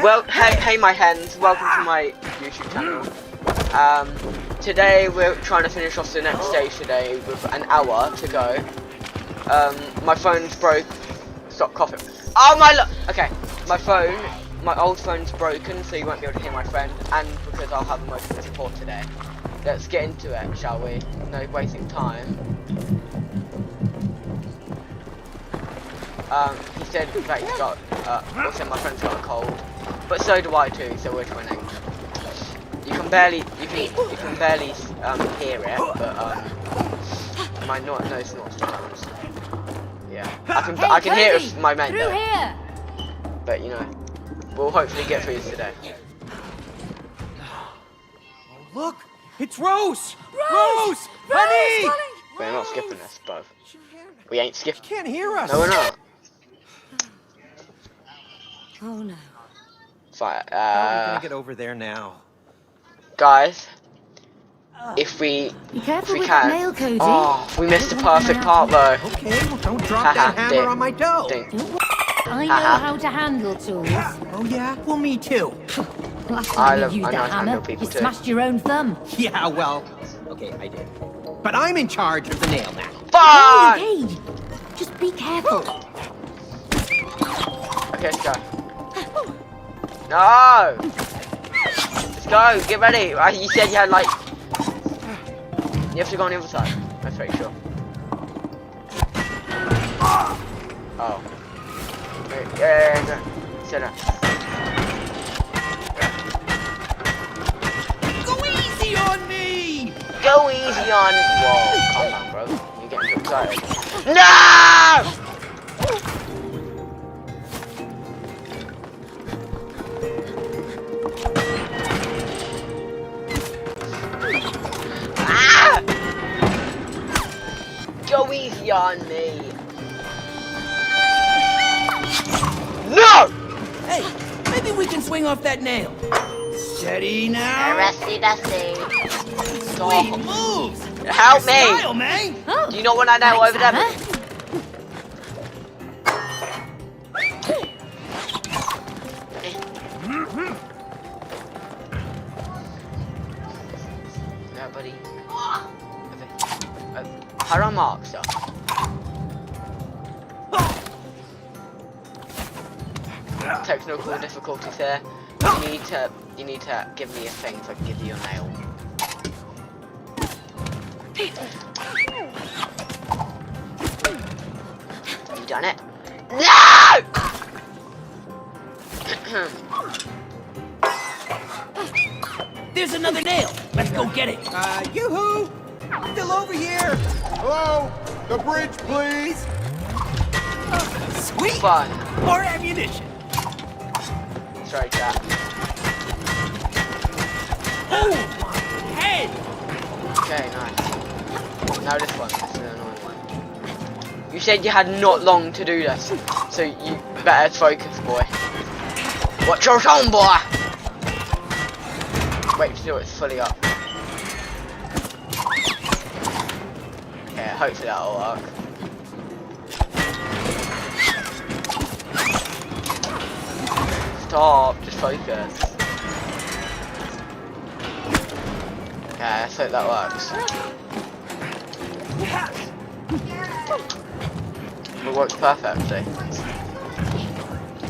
Well, hey my hens, welcome to my YouTube channel. Today we're trying to finish off the next stage today with an hour to go. My phone's broke. Stop coughing. Oh my okay, my old phone's broken, so you won't be able to hear my friend, and because I'll have emotional support today. Let's get into it, shall we? No wasting time. He said that he's got, also my friend's got a cold, but so do I too, so we're twinning. You can barely hear it, but, my nose not sometimes. Yeah, I can hear it with my mate though. But, you know, we'll hopefully get through this today. Oh, look! It's Rose! Rose! Honey! We're not skipping this, bruv. We ain't skipping. She can't hear us. No, we're not. Oh no. Fine. How are we gonna get over there now? Guys, if we That can. nail, Cody. Oh, we missed the perfect part though. Okay, well don't drop that hammer on my toe. I know how to handle tools. Oh yeah? Well, me too. Last I time know you used how that to handle hammer, people you too. smashed your own thumb. Yeah, well, okay, I did. But I'm in charge of the nail now. Fine! Hey, just be careful. Okay, let's go. No! Let's go, get ready. You said you had like... You have to go on the other side. That's pretty sure. Oh. Wait, yeah. Sit down. Go easy on me! Go easy on... Whoa, calm down, bro. You're getting too excited. No! Go easy on me. No! Hey, maybe we can swing off that nail. Steady now. Rusty dusty. Sweet moves. Help me! Style, man. Oh, Do you know what I know over there? Anna. No, buddy. How do I mark stuff? Technical difficulties here. You need to give me a thing so I can give you a nail. Have you done it? No! There's another nail. Let's go get it. Yoo-hoo! Still over here. Hello? The bridge, please. Sweet. Fun. More ammunition. Sorry, chat. Oh, my head. Okay, nice. Now this one. This is an annoying one. You said you had not long to do this, so you better focus, boy. Watch your tone, boy! Wait till it's fully up. Okay, hopefully that'll work. Stop, just focus. Okay, let's hope that works. It works perfectly.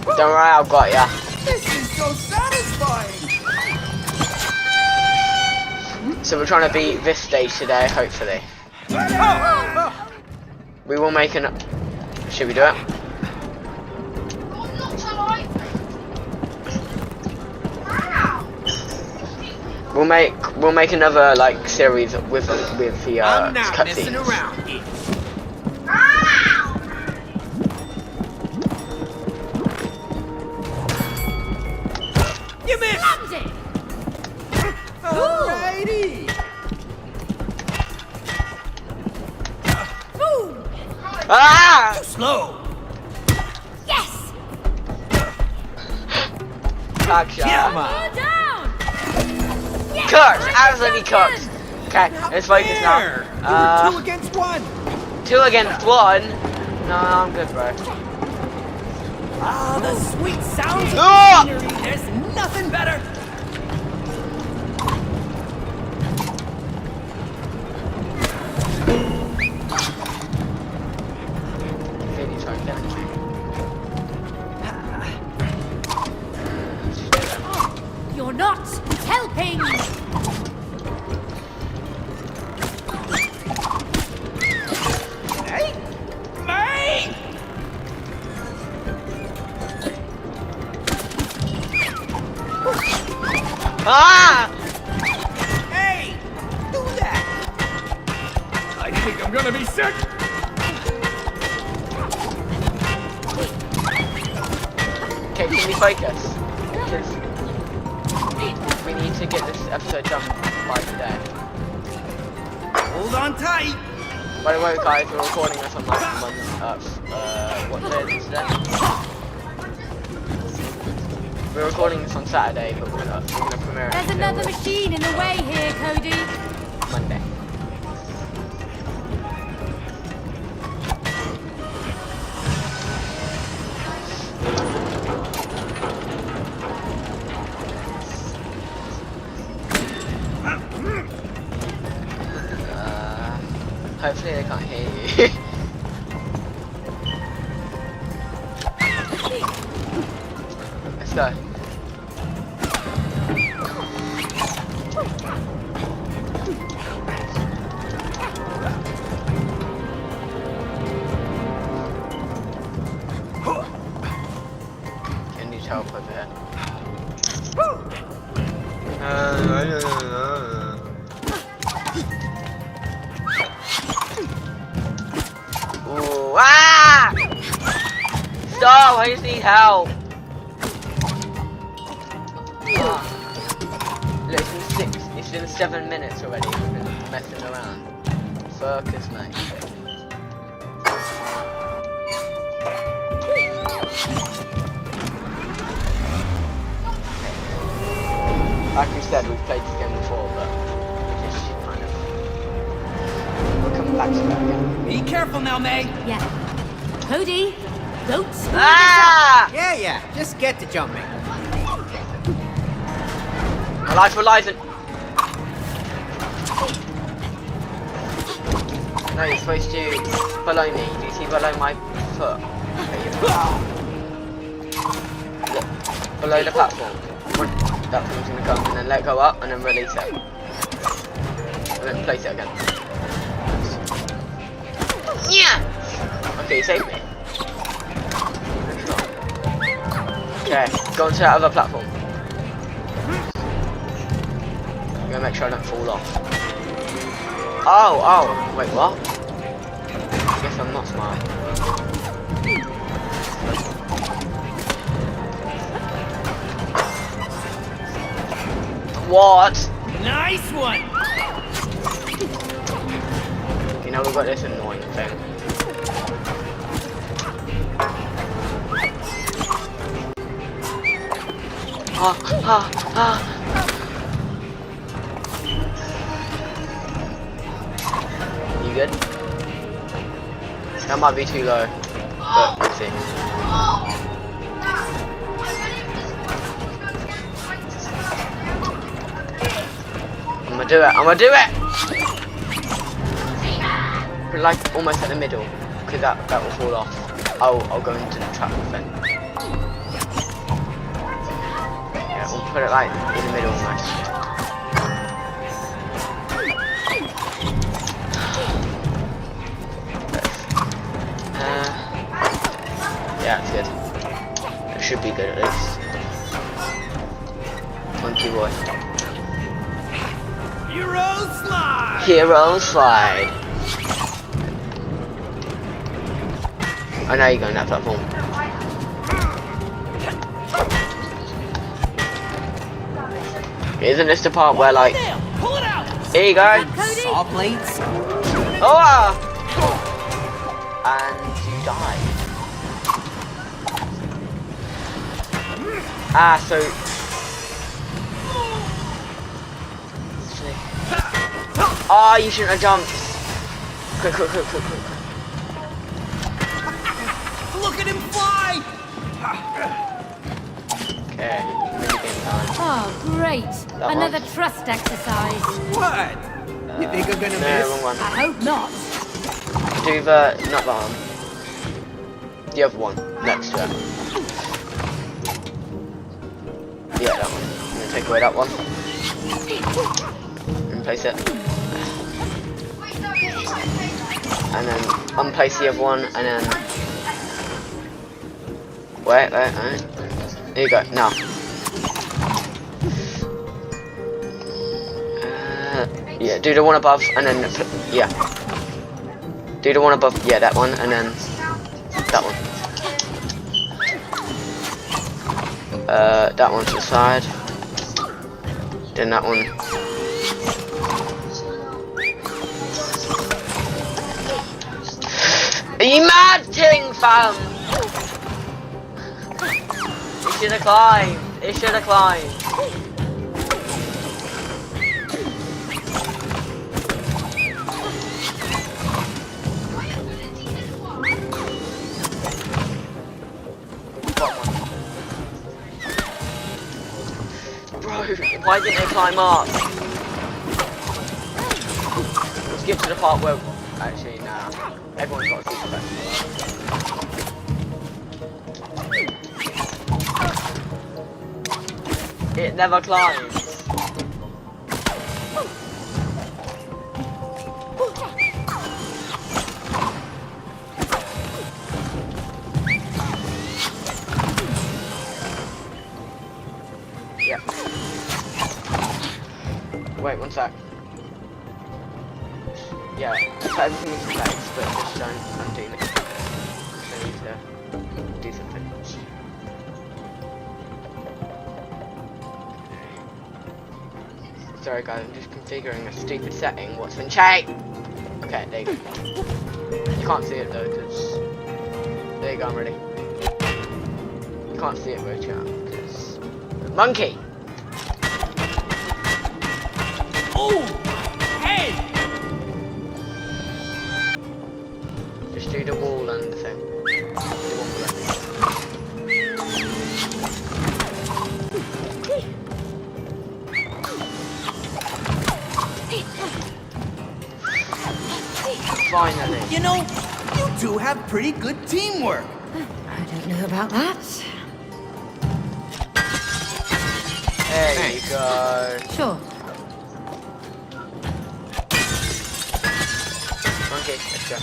Don't worry, I've got ya. This is so satisfying. So we're trying to beat this stage today, hopefully. We will make an... Should we do it? We'll make another like series with the I'm not messing cutscenes. around here. You missed. Alrighty. Ah! Too slow. Yes. Cock shot. Come on. Go down. Yes. Cooked! Absolutely cooked! Okay, let's focus Fair. now. You were 2 against 1. 2 against 1? No, I'm good, bro. Ah, the sweet sounds of Ah! scenery. There's nothing better. Really try and get it. You're not helping! Hey, May! Ah! Hey, do that. I think I'm gonna be sick. Okay, can we focus? Because we need to get this episode done by today. Hold on tight. By the way, guys, we're recording this on like what day is it today? We're recording this on Saturday, but we're gonna premiere it There's until another machine in the way here, Cody. Monday. Hopefully they can't hear you. Let's go. Can you help over here? Ooh, ah! Stop! I just need help. Look, it's been 7 minutes already. We've been messing around. Focus, mate. Like we said, we've played this game before, but we just kind of we're coming back to that again. Be careful now, May. Yeah. Cody, don't screw Ah! Yeah, just get to jumping. My life relies on. No, you're supposed to below me. Do you see below my foot? There you go. What? Below the platform. That thing's gonna come and then let go up and then release it. And then place it again. Yeah! Okay, you saved me. Okay, go onto that other platform. I'm gonna make sure I don't fall off. Oh, wait, what? I guess I'm not smart. What? Nice one. You know, we've got this annoying thing. You good? That might be too low, but we'll see. I'm gonna do it! But like almost at the middle, because that will fall off. I'll go into the trap thing. Yeah, we'll put it like in the middle almost. Yeah, it's good. It should be good at least. Monkey boy. Hero slide. Hero slide. I know you're going that platform. Isn't this the part where like... Pull it out. Here you go. Cody. Saw blades? Oh! And you die. Ah, so... Oh, you shouldn't have jumped. Quick. Look at him fly. Okay, minigame time. Oh, great. That Another one? trust exercise. What? You think I'm gonna No, miss? wrong one. I hope not. Do the, not that one. The other one, next to it. Yeah, that one. I'm gonna take away that one. And place it. And then unplace the other one, and then... Wait. There you go, now. Yeah, do the one above, and then, yeah. Do the one above, yeah, that one, and then that one. That one to the side. Then that one. Are you mad, Ting fam? It should have climbed. It should have climbed. Bro, why didn't they climb up? Let's get to the part where... Actually, nah. Everyone's got a super effect. It never climbs. Yeah. Wait, one sec. Yeah, so everything is fixed, but just don't undo it. So I need to do something. Sorry guys, I'm just configuring a stupid setting. What's been changed? Okay, there you go. You can't see it though, because... There you go, I'm ready. You can't see it very chat, because... Monkey! Oh! Hey! Just do the wall and the thing. The wall and Finally. You know, you two have pretty good teamwork. I don't know about that. There you go. Sure. Monkey, let's go.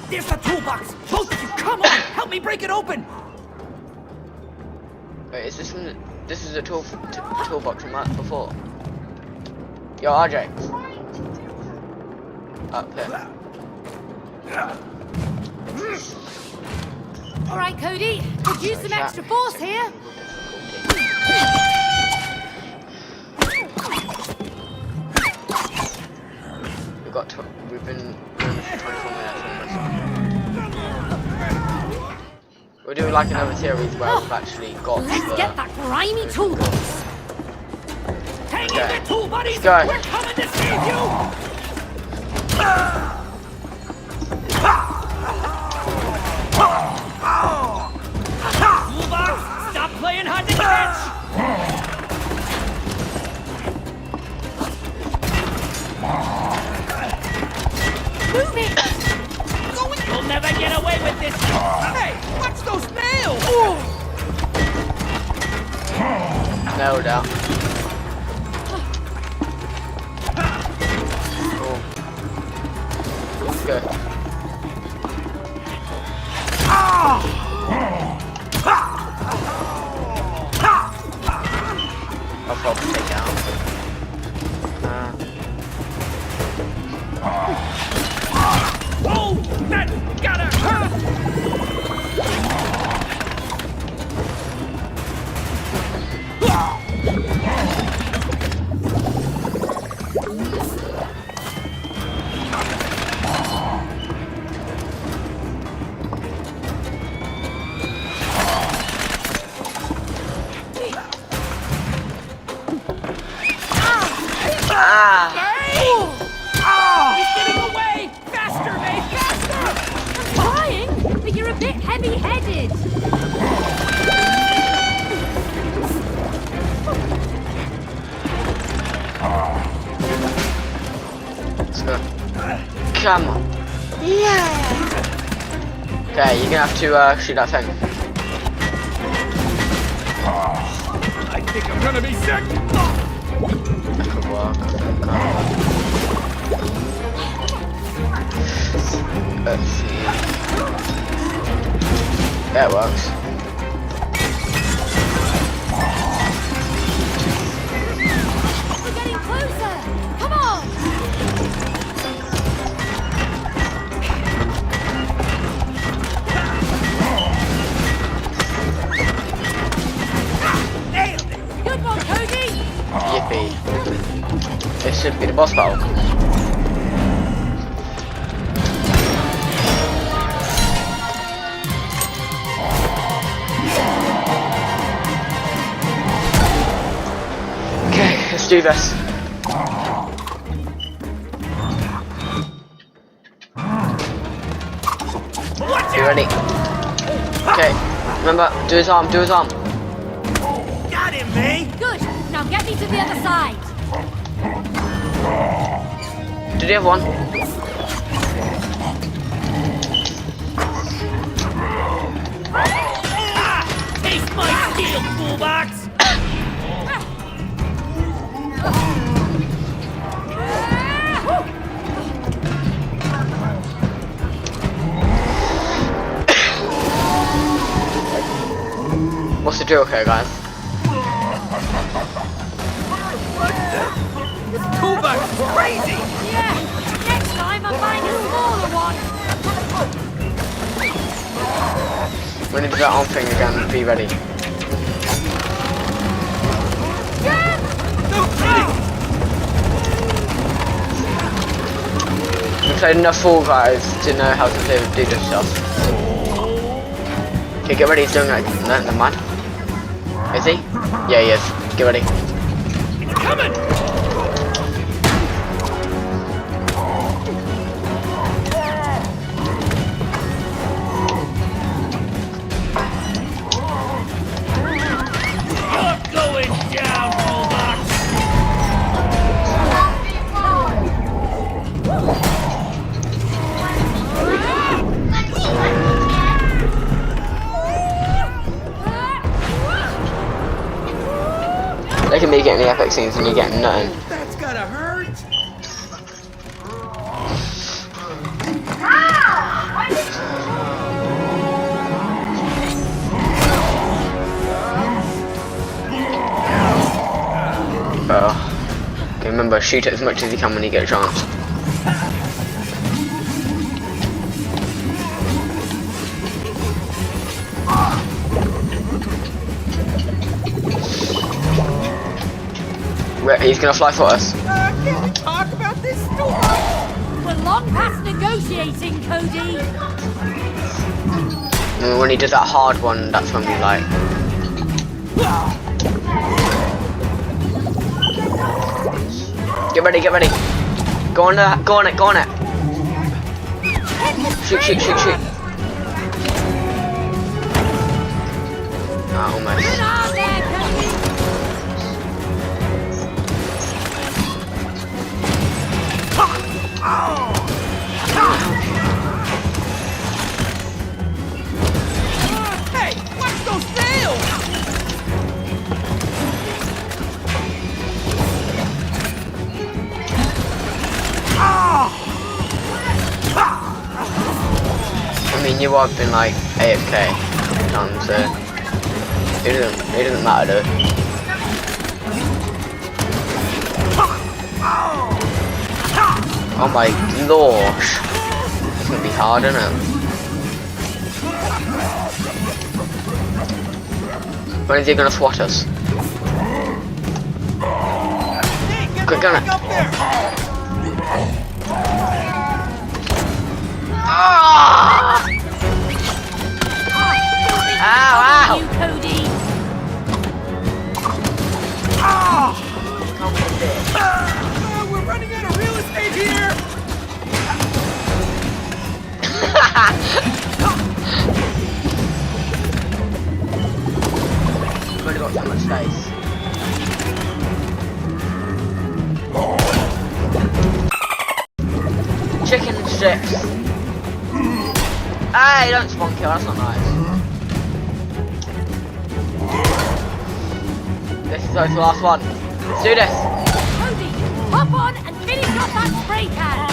There's the toolbox. Both of you, come on! Help me break it open! Wait, is this from this is a toolbox from before? Yo, RJ. Up here. All right, Cody. Could use some Sorry, extra chat. force here. We've been doing this for 24 minutes almost. We're doing like another series where we've actually got Let's get that grimy toolbox. Hang in Okay. there, tool buddies! Let's go. We're coming to save you! Toolbox, stop playing hard to catch! Move it. You'll never get away with this! Hey, watch those nails! nailed out. Cool. Let's go. I'll probably take it out. Oh, that gotta hurt! ammo. Yeah. Okay, you're gonna have to shoot that thing. I think I'm gonna be sick. That could work. Let's see. Yeah, it works. We're getting closer. Come on. Good one, Cody. Yippee. This should be the boss battle. Okay, let's do this. You ready? Okay, remember, do his arm, do his arm. Got him, May. Good. Now get me to the other side. Did he have one? Taste my steel, toolbox. What's the deal here, guys? Toolbox is crazy. Yeah. Next time I'll find a smaller one. We need to do that arm thing again, be ready. We've played enough Fall Guys to know how to do this stuff. Okay, get ready, he's doing it. No, never mind. Is he? Yeah, he is. Get ready. It's coming. You're going down, toolbox. Look at me getting the epic scenes and you getting nothing. That's gotta hurt. Okay, remember, shoot it as much as you can when you get a chance. He's gonna fly for us. Can we talk about this storm? We're long past negotiating, Cody. And when he does that hard one, that's when we like. Get ready, get ready. Go on it, go on it, go on it. Shoot, shoot, shoot, shoot. Ah, almost. Get on there, Cody. Hey, watch those nails. I mean, you have been like AFK times, so it doesn't matter though. Oh my gosh, it's gonna be hard, isn't it? When is he gonna swat us? Quick, gun it. Up there. Ah! Ow, ow! You, Cody. We're running out of real estate here. I've only got so much space. Chickens. ships. Hey, don't spawn kill, that's not nice. This is the last one. Let's do this. Cody, hop on and finish off that spray can.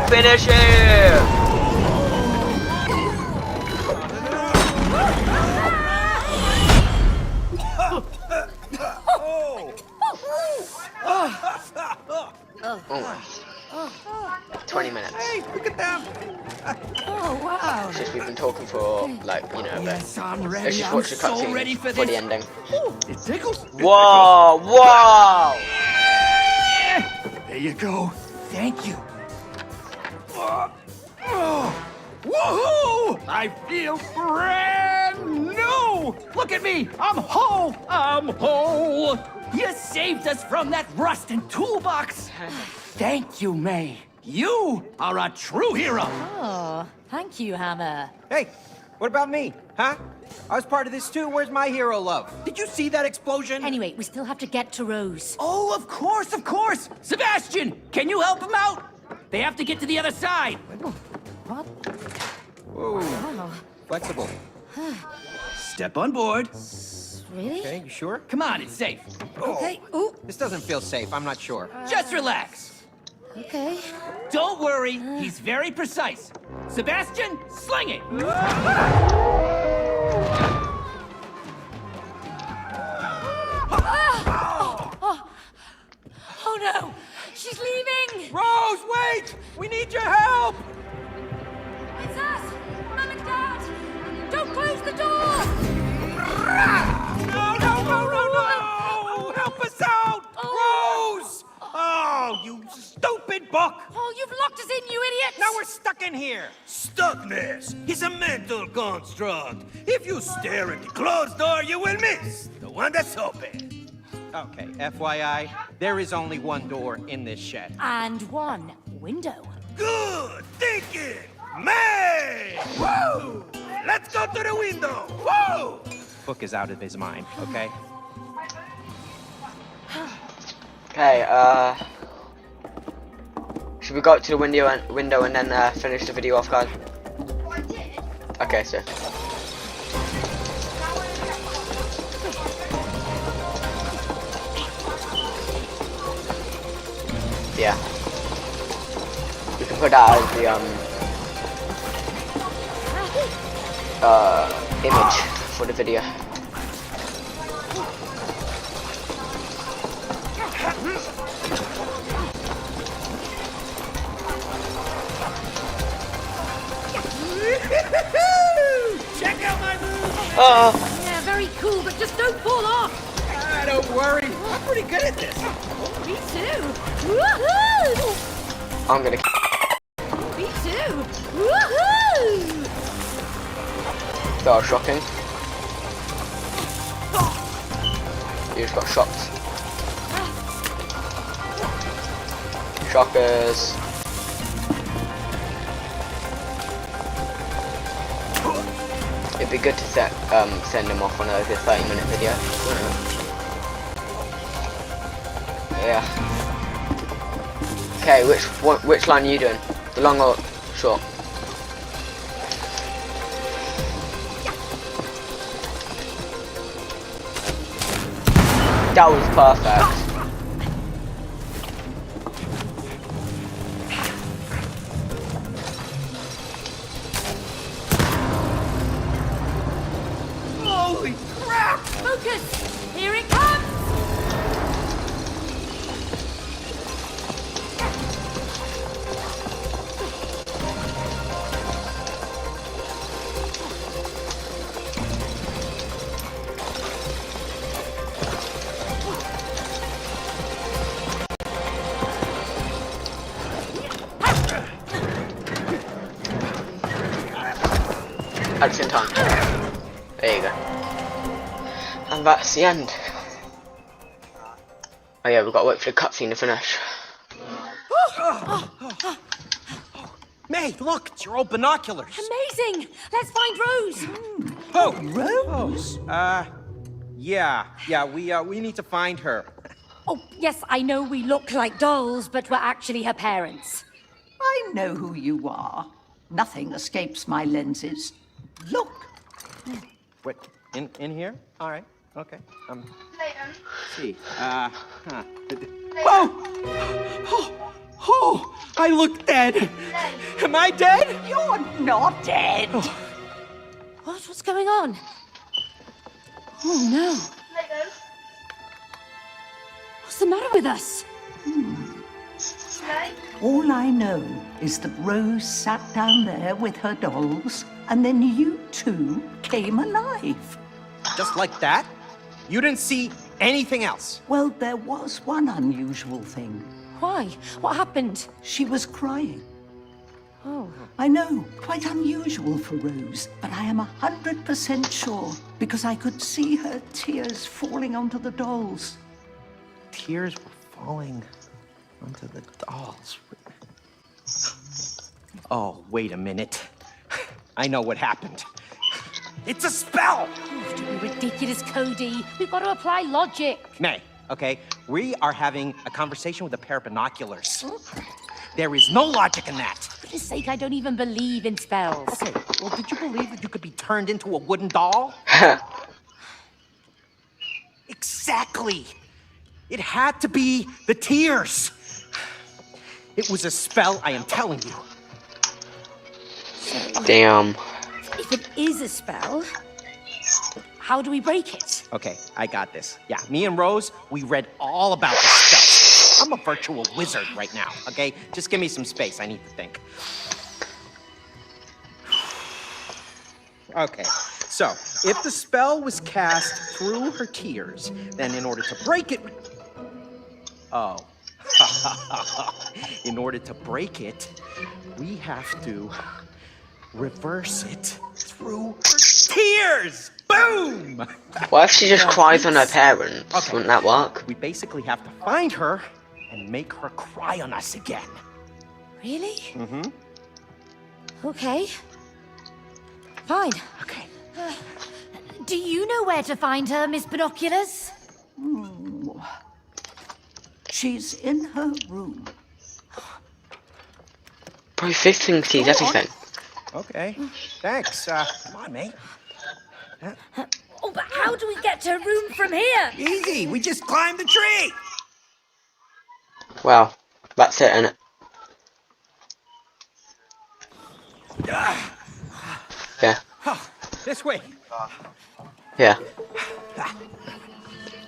Finish him! Almost. 20 minutes. Hey, look at them. Oh, wow. It's just we've been talking for, like, you know, a bit. Yes, I'm ready. Let's just I'm watch the so ready cutscene for for this. the ending. It tickles. Whoa! Whoa! There you go. Thank you. Woohoo! I feel brand new! Look at me! I'm whole! I'm whole! You saved us from that rust and toolbox! Thank you, May. You are a true hero! Oh, thank you, Hammer. Hey, what about me? Huh? I was part of this too. Where's my hero love? Did you see that explosion? Anyway, we still have to get to Rose. Oh, of course, of course! Sebastian, can you help him out? They have to get to the other side. What? Whoa. Wow. Flexible. Step on board. Really? Okay, you sure? Come on, it's safe. Okay. Ooh. This doesn't feel safe. I'm not sure. Just relax. Okay. Don't worry, he's very precise. Sebastian, sling it! Oh no! She's leaving! Rose, wait! We need your help! It's us! Mum and Dad! Don't close the door! No, no, no, no, no! Help us out! Oh. Rose! Oh, you stupid book! Oh, you've locked us in, you idiot! Now we're stuck in here! Stuckness is a mental construct. If you stare at the closed door, you will miss the one that's open. Okay, FYI, there is only one door in this shed. And one window. Good thinking, man! Woo! Let's go to the window. Woo! Book is out of his mind, okay? Okay, should we go up to the window and then finish the video off, guys? Okay, so. Yeah. We can put that as the image for the video. Check out my move. Yeah, very cool, but just don't fall off! Don't worry, I'm pretty good at this. Me too! Woohoo! I'm gonna. Me too! Woohoo! That was shocking. You just got shocked. Shockers. It'd be good to send them off on a 30-minute video. Yeah. Okay, which line are you doing? The long or short? That was perfect. Holy crap! Focus! Here it comes! At the same time. There you go. And that's the end. Oh yeah, we've got to wait for the cutscene to finish. May, look, it's your old binoculars. Amazing! Let's find Rose! Oh, Rose? Yeah, we need to find her. Oh, yes, I know we look like dolls, but we're actually her parents. I know who you are. Nothing escapes my lenses. Look. What? In here? All right. Okay. Let's see. Oh, I look dead. Am I dead? You're not dead. What's going on? Oh, no. What's the matter with us? All I know is that Rose sat down there with her dolls, and then you two came alive. Just like that? You didn't see anything else? Well, there was one unusual thing. Why? What happened? She was crying. Oh. I know, quite unusual for Rose, but I am 100% sure because I could see her tears falling onto the dolls. Tears were falling onto the dolls. Oh, wait a minute. I know what happened. It's a spell! Oh, don't be ridiculous, Cody. We've got to apply logic. May, okay? We are having a conversation with a pair of binoculars. There is no logic in that. For goodness sake, I don't even believe in spells. Okay, well, did you believe that you could be turned into a wooden doll? Exactly. It had to be the tears. It was a spell, I am telling you. Damn. If it is a spell, how do we break it? Okay, I got this. Yeah, me and Rose, we read all about the spell. I'm a virtual wizard right now, okay? Just give me some space, I need to think. Okay, so if the spell was cast through her tears, then in order to break it... Oh. In order to break it, we have to reverse it through her tears! Boom! What if she just cries on her parents? Okay. Wouldn't that work? We basically have to find her and make her cry on us again. Really? Mm-hmm. Okay. Fine. Okay. Do you know where to find her, Miss Binoculars? She's in her room. Bro, this thing sees everything. Okay. Thanks. Come on, mate. Oh, but how do we get to her room from here? Easy, we just climbed the tree. Well, that's it, innit? Yeah. This way. Yeah.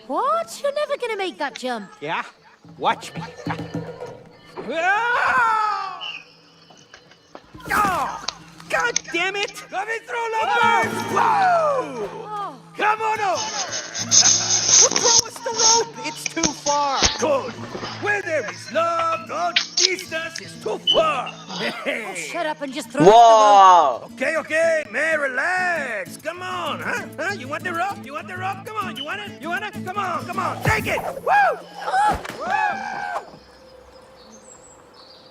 What? You're never gonna make that jump. Yeah? Watch me. Oh! God damn it! Coming through, lovers! Whoa! Oh. Come on over! Throw us the rope! It's too far! Good. Where there is love, no distance is too far. Oh, shut up and just throw us the Whoa! Okay, man, relax. Come on, huh? You want the rope? You want the rope? Come on, you want it? You want it? Come on, take it! Woo!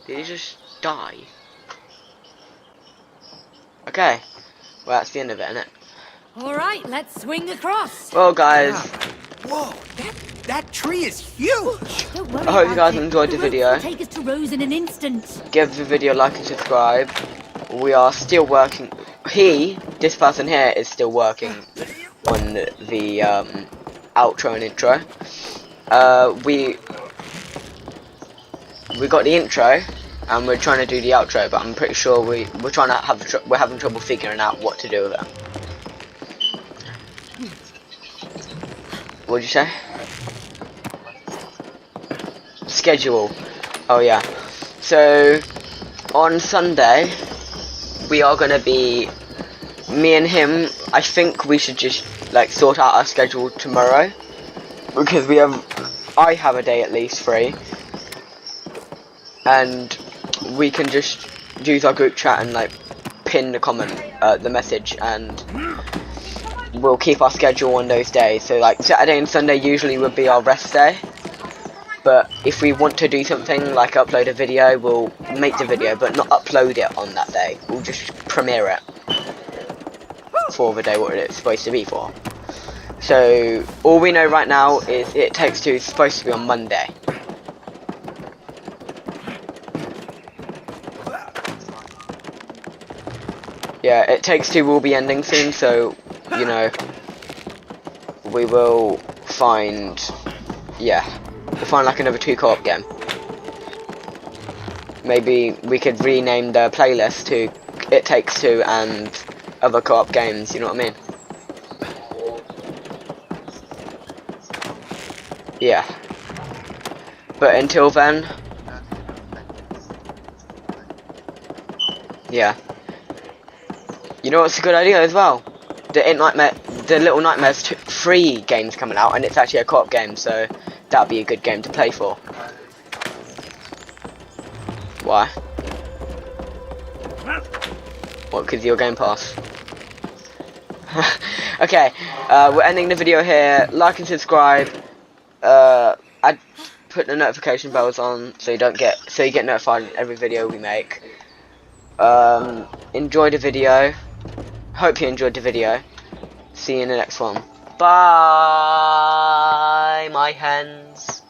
Did he just die? Okay. Well, that's the end of it, innit? rope. All right, let's swing across. Well, guys, Whoa, that tree is huge. Don't worry I hope you about guys it. enjoyed the rope video. will take us to Rose in an instant. give the video a like and subscribe. We are still working. This person here, is still working on the outro and intro. We got the intro, and we're trying to do the outro, but I'm pretty sure we're having trouble figuring out what to do with it. What'd you say? Schedule. Oh yeah. So on Sunday we are gonna be me and him. I think we should just like sort out our schedule tomorrow because I have a day at least free, and we can just use our group chat and like pin the comment, the message, and we'll keep our schedule on those days. So like Saturday and Sunday usually would be our rest day, but if we want to do something like upload a video, we'll make the video but not upload it on that day. We'll just premiere it for the day what it's supposed to be for. So all we know right now is It Takes Two is supposed to be on Monday. Yeah, It Takes Two will be ending soon, so, you know, we will find, yeah, we'll find like another 2 co-op game. Maybe we could rename the playlist to It Takes Two and other co-op games, you know what I mean? Yeah. But until then, yeah. You know what's a good idea as well? The Little Nightmares 3 game's coming out, and it's actually a co-op game, so that'd be a good game to play for. Why? What, because your Game Pass? Okay, we're ending the video here. Like and subscribe. I'd put the notification bells on so you get notified every video we make. Enjoy the video. Hope you enjoyed the video. See you in the next one. Bye, my hens.